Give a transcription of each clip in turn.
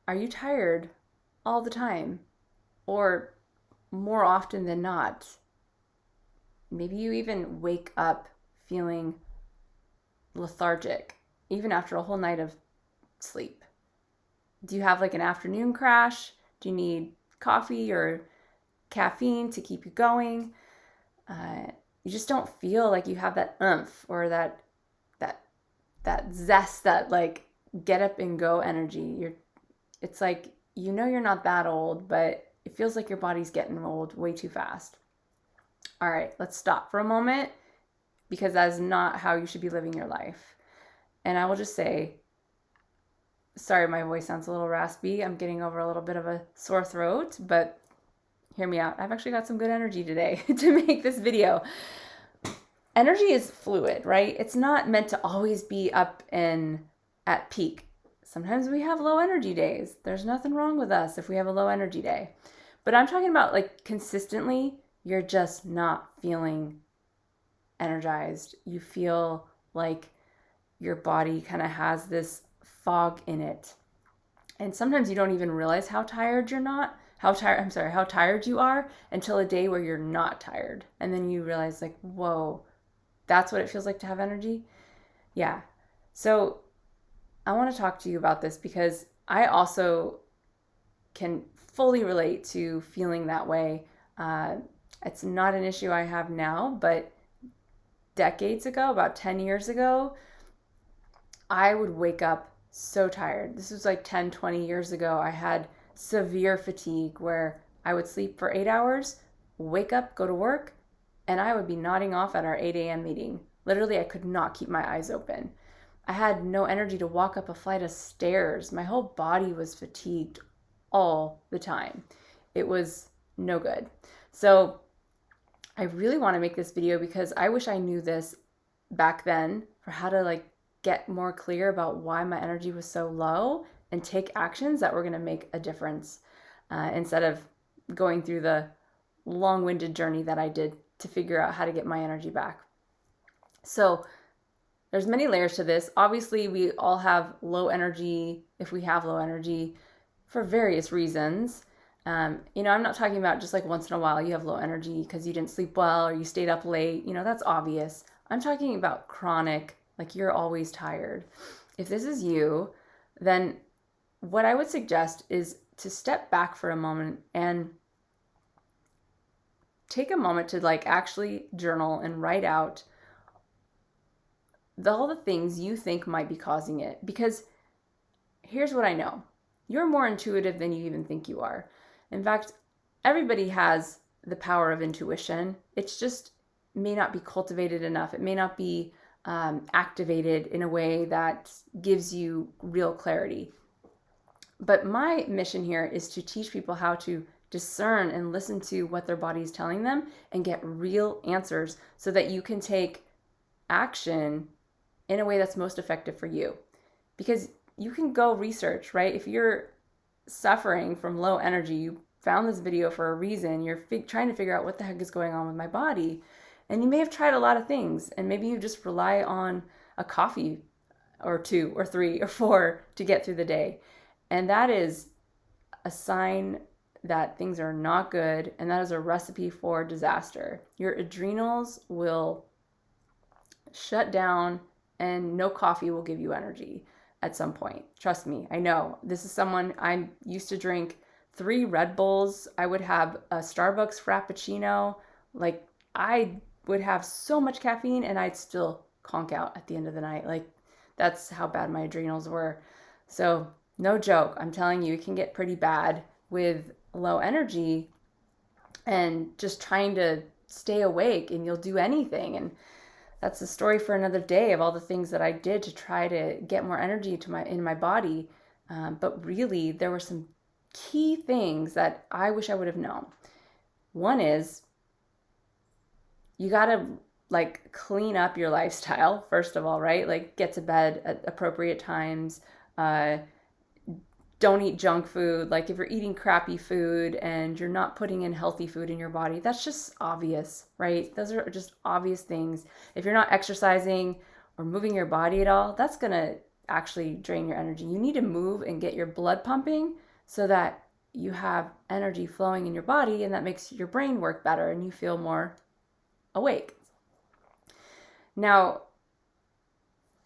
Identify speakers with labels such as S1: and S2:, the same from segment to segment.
S1: Are you tired all the time? Or more often than not, maybe you even wake up feeling lethargic, even after a whole night of sleep. Do you have like an afternoon crash? Do you need coffee or caffeine to keep you going? You just don't feel like you have that oomph or that that zest, that like get up and go energy. It's like you're not that old, but it feels like your body's getting old way too fast. All right, let's stop for a moment because that is not how you should be living your life. And I will just say, sorry, my voice sounds a little raspy. I'm getting over a little bit of a sore throat, but hear me out. I've actually got some good energy today to make this video. Energy is fluid, right? It's not meant to always be up and at peak. Sometimes we have low energy days. There's nothing wrong with us if we have a low energy day. But I'm talking about like consistently, you're just not feeling energized. You feel like your body kind of has this fog in it. And sometimes you don't even realize how tired how tired you are until a day where you're not tired. And then you realize like, whoa, that's what it feels like to have energy. Yeah. So I want to talk to you about this because I also can fully relate to feeling that way. It's not an issue I have now, but decades ago, about 10 years ago, I would wake up so tired. This was like 10, 20 years ago. I had severe fatigue where I would sleep for 8 hours, wake up, go to work, and I would be nodding off at our 8 a.m. meeting. Literally, I could not keep my eyes open. I had no energy to walk up a flight of stairs. My whole body was fatigued all the time. It was no good. So I really want to make this video because I wish I knew this back then for how to like get more clear about why my energy was so low and take actions that were going to make a difference instead of going through the long-winded journey that I did to figure out how to get my energy back. So there's many layers to this. Obviously, we all have low energy if we have low energy for various reasons. I'm not talking about just like once in a while you have low energy because you didn't sleep well or you stayed up late. That's obvious. I'm talking about chronic, like you're always tired. If this is you, then what I would suggest is to step back for a moment and take a moment to like actually journal and write out all the things you think might be causing it. Because here's what I know. You're more intuitive than you even think you are. In fact, everybody has the power of intuition. It's just may not be cultivated enough. It may not be activated in a way that gives you real clarity. But my mission here is to teach people how to discern and listen to what their body is telling them and get real answers so that you can take action in a way that's most effective for you. Because you can go research, right? If you're suffering from low energy, you found this video for a reason, you're trying to figure out what the heck is going on with my body. And you may have tried a lot of things, and maybe you just rely on a coffee or 2 or 3 or 4 to get through the day. And that is a sign that things are not good, and that is a recipe for disaster. Your adrenals will shut down, and no coffee will give you energy at some point. Trust me, I know. This is someone, I used to drink 3 Red Bulls. I would have a Starbucks Frappuccino. Like, I would have so much caffeine and I'd still conk out at the end of the night. Like, that's how bad my adrenals were. So, no joke. I'm telling you, it can get pretty bad with low energy and just trying to stay awake, and you'll do anything. And that's a story for another day of all the things that I did to try to get more energy in my body. But really, there were some key things that I wish I would have known. One is you got to like clean up your lifestyle, first of all, right? Like get to bed at appropriate times. Don't eat junk food. Like if you're eating crappy food and you're not putting in healthy food in your body, that's just obvious, right? Those are just obvious things. If you're not exercising or moving your body at all, that's going to actually drain your energy. You need to move and get your blood pumping so that you have energy flowing in your body, and that makes your brain work better and you feel more awake. Now,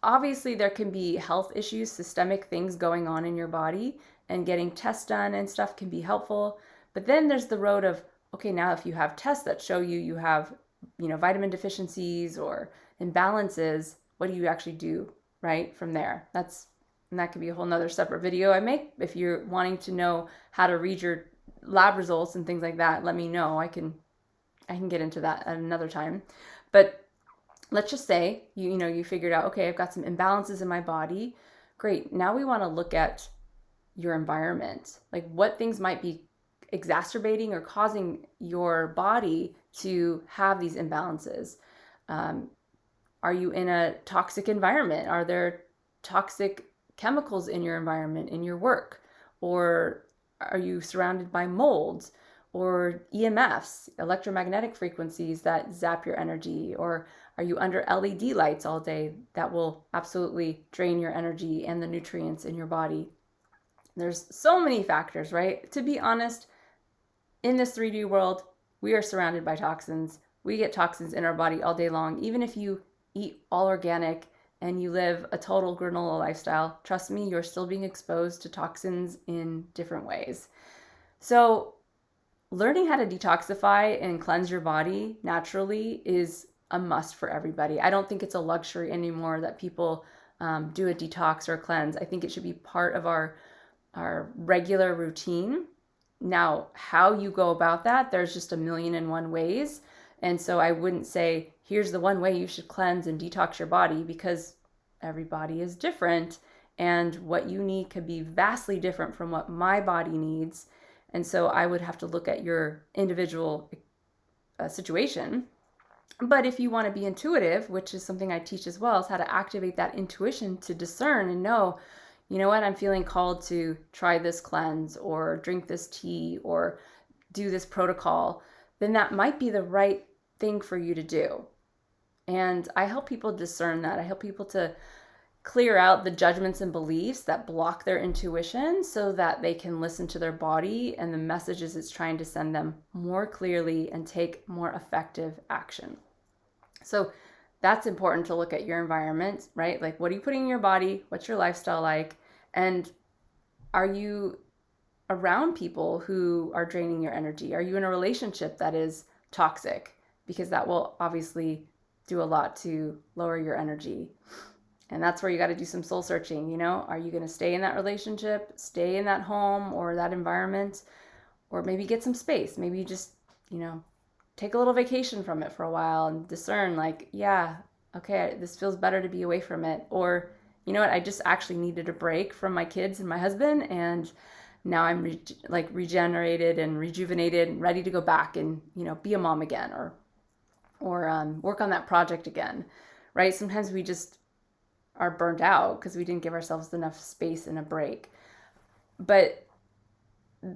S1: obviously there can be health issues, systemic things going on in your body, and getting tests done and stuff can be helpful. But then there's the road of, okay, now if you have tests that show you have, vitamin deficiencies or imbalances, what do you actually do right from there? And that could be a whole nother separate video I make. If you're wanting to know how to read your lab results and things like that, let me know. I can get into that at another time. But let's just say you figured out, okay, I've got some imbalances in my body. Great. Now we want to look at your environment. Like, what things might be exacerbating or causing your body to have these imbalances? Are you in a toxic environment? Are there toxic chemicals in your environment, in your work? Or are you surrounded by molds or EMFs, electromagnetic frequencies that zap your energy? Or are you under LED lights all day that will absolutely drain your energy and the nutrients in your body? There's so many factors, right? To be honest, in this 3D world, we are surrounded by toxins. We get toxins in our body all day long. Even if you eat all organic and you live a total granola lifestyle, trust me, you're still being exposed to toxins in different ways. So learning how to detoxify and cleanse your body naturally is a must for everybody. I don't think it's a luxury anymore that people do a detox or a cleanse. I think it should be part of our regular routine. Now, how you go about that, there's just a million and one ways. And so I wouldn't say, here's the one way you should cleanse and detox your body, because everybody is different and what you need could be vastly different from what my body needs. And so I would have to look at your individual situation. But if you want to be intuitive, which is something I teach as well, is how to activate that intuition to discern and know, you know what, I'm feeling called to try this cleanse or drink this tea or do this protocol, then that might be the right thing for you to do. And I help people discern that. I help people to clear out the judgments and beliefs that block their intuition so that they can listen to their body and the messages it's trying to send them more clearly and take more effective action. So that's important to look at your environment, right? Like, what are you putting in your body? What's your lifestyle like? And are you around people who are draining your energy? Are you in a relationship that is toxic? Because that will obviously do a lot to lower your energy. And that's where you got to do some soul searching. Are you going to stay in that relationship, stay in that home or that environment, or maybe get some space? Maybe you just, take a little vacation from it for a while and discern, like, yeah, okay, this feels better to be away from it. Or, you know what, I just actually needed a break from my kids and my husband, and now I'm regenerated and rejuvenated and ready to go back and, be a mom again, or work on that project again, right? Sometimes we just are burnt out because we didn't give ourselves enough space and a break. But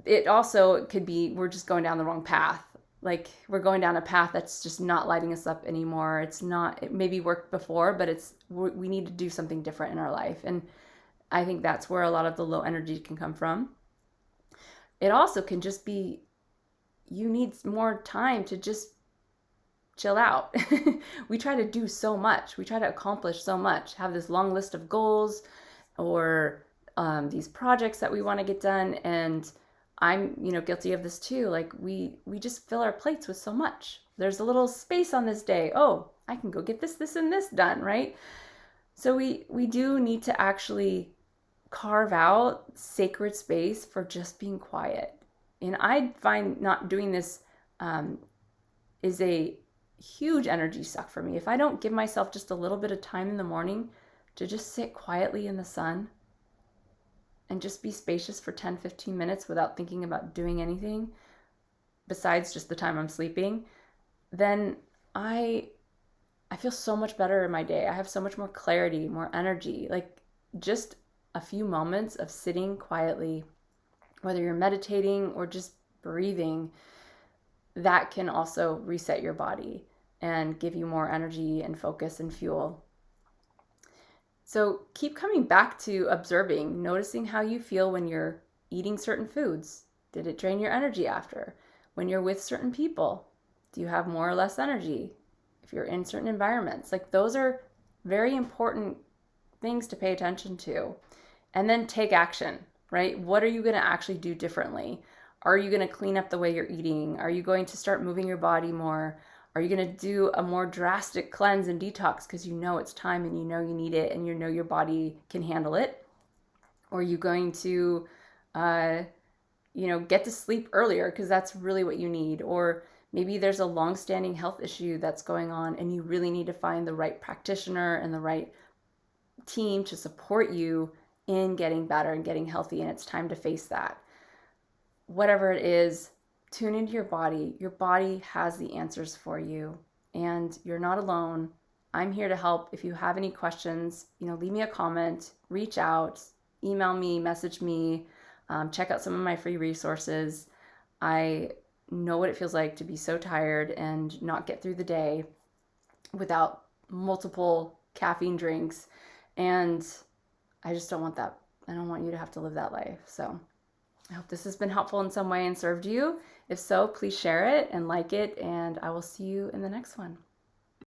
S1: it also could be we're just going down the wrong path. Like, we're going down a path that's just not lighting us up anymore. It maybe worked before, but we need to do something different in our life. And I think that's where a lot of the low energy can come from. It also can just be you need more time to just chill out. We try to do so much. We try to accomplish so much, have this long list of goals or these projects that we want to get done. And I'm, guilty of this too. Like, we just fill our plates with so much. There's a little space on this day. Oh, I can go get this, and this done, right? So we do need to actually carve out sacred space for just being quiet. And I find not doing this is a huge energy suck for me. If I don't give myself just a little bit of time in the morning to just sit quietly in the sun and just be spacious for 10-15 minutes without thinking about doing anything besides just the time I'm sleeping, then I feel so much better in my day. I have so much more clarity, more energy. Like, just a few moments of sitting quietly, whether you're meditating or just breathing, that can also reset your body and give you more energy and focus and fuel. So keep coming back to observing, noticing how you feel when you're eating certain foods. Did it drain your energy after? When you're with certain people, do you have more or less energy? If you're in certain environments, like those are very important things to pay attention to. And then take action, right? What are you going to actually do differently? Are you going to clean up the way you're eating? Are you going to start moving your body more? Are you going to do a more drastic cleanse and detox because you know it's time and you know you need it and you know your body can handle it? Or are you going to, uh, get to sleep earlier because that's really what you need? Or maybe there's a long-standing health issue that's going on and you really need to find the right practitioner and the right team to support you in getting better and getting healthy, and it's time to face that. Whatever it is, tune into your body. Your body has the answers for you, and you're not alone. I'm here to help. If you have any questions, leave me a comment, reach out, email me, message me, check out some of my free resources. I know what it feels like to be so tired and not get through the day without multiple caffeine drinks. And I just don't want that. I don't want you to have to live that life. So I hope this has been helpful in some way and served you. If so, please share it and like it, and I will see you in the next one.